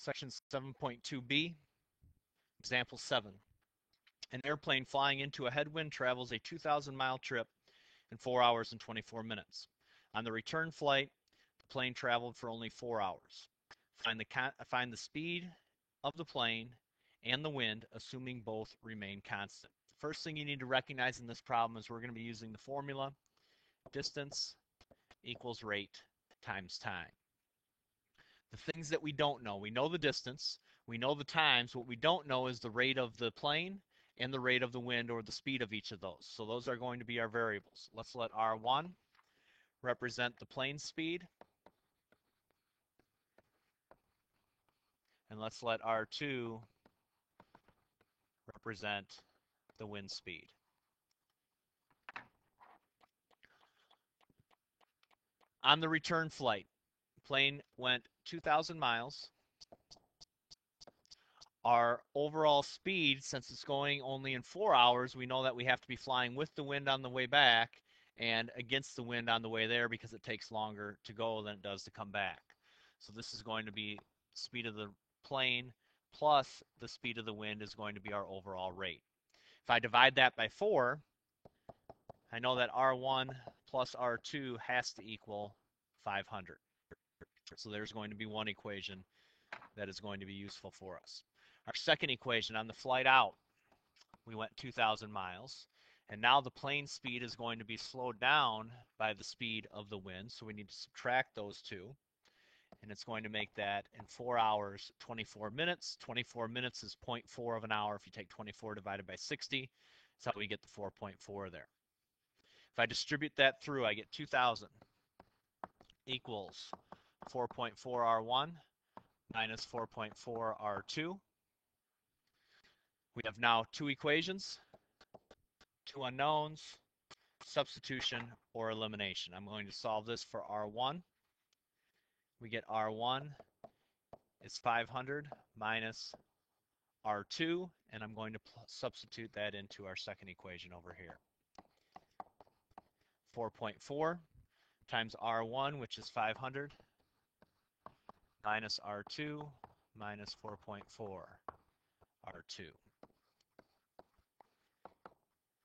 Section 7.2b, example 7. An airplane flying into a headwind travels a 2,000-mile trip in 4 hours and 24 minutes. On the return flight, the plane traveled for only 4 hours. Find the speed of the plane and the wind, assuming both remain constant. The first thing you need to recognize in this problem is we're going to be using the formula distance equals rate times time. The things that we don't know, we know the distance, we know the times. What we don't know is the rate of the plane and the rate of the wind, or the speed of each of those. So those are going to be our variables. Let's let R1 represent the plane speed, and let's let R2 represent the wind speed. On the return flight, the plane went 2,000 miles. Our overall speed, since it's going only in 4 hours, we know that we have to be flying with the wind on the way back and against the wind on the way there, because it takes longer to go than it does to come back. So this is going to be speed of the plane plus the speed of the wind is going to be our overall rate. If I divide that by 4, I know that R1 plus R2 has to equal 500. So there's going to be one equation that is going to be useful for us. Our second equation, on the flight out, we went 2,000 miles, and now the plane speed is going to be slowed down by the speed of the wind, so we need to subtract those two, and it's going to make that in 4 hours, 24 minutes. 24 minutes is 0.4 of an hour. If you take 24 divided by 60, that's how we get the 4.4 there. If I distribute that through, I get 2,000 equals 4.4 R1 minus 4.4 R2. We have now two equations, two unknowns, substitution or elimination. I'm going to solve this for R1. We get R1 is 500 minus R2, and I'm going to substitute that into our second equation over here. 4.4 times R1, which is 500, minus R2 minus 4.4 R2.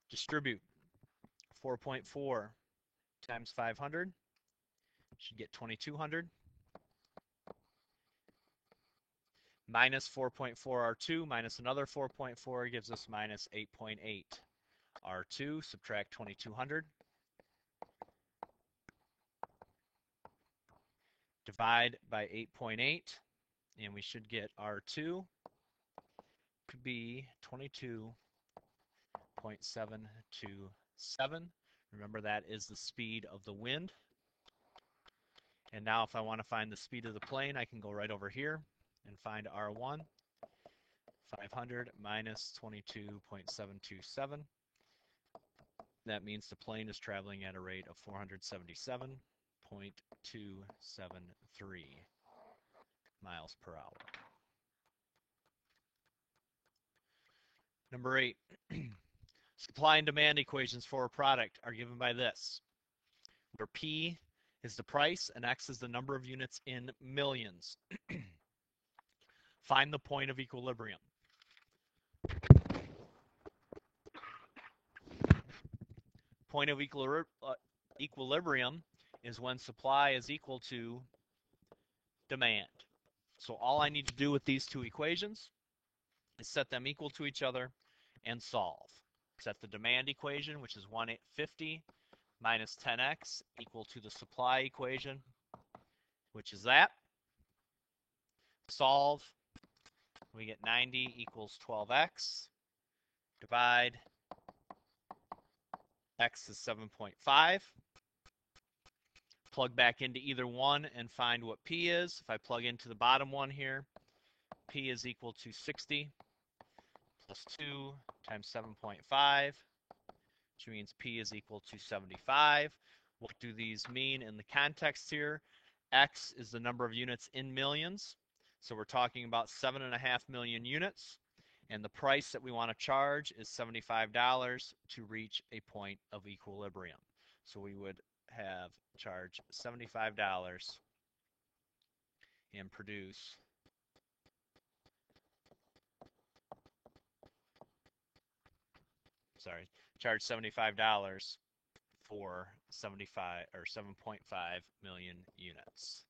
Distribute 4.4 times 500, should get 2,200. Minus 4.4 R2 minus another 4.4 gives us minus 8.8 R2. Subtract 2,200. Divide by 8.8, and we should get R2 to be 22.727. Remember, that is the speed of the wind. And now if I want to find the speed of the plane, I can go right over here and find R1. 500 minus 22.727. That means the plane is traveling at a rate of 477.273 miles per hour. Number 8. Supply and demand equations for a product are given by this, where P is the price and X is the number of units in millions. Find the point of equilibrium. Point of equilibrium is when supply is equal to demand. So all I need to do with these two equations is set them equal to each other and solve. Set the demand equation, which is 150 minus 10x, equal to the supply equation, which is that. Solve. We get 90 equals 12x. Divide. X is 7.5. Plug back into either one and find what P is. If I plug into the bottom one here, P is equal to 60 plus 2 times 7.5, which means P is equal to 75. What do these mean in the context here? X is the number of units in millions. So we're talking about 7.5 million units. And the price that we want to charge is $75 to reach a point of equilibrium. So we would have charge $75 and produce sorry, charge $75 for 75 or 7.5 million units.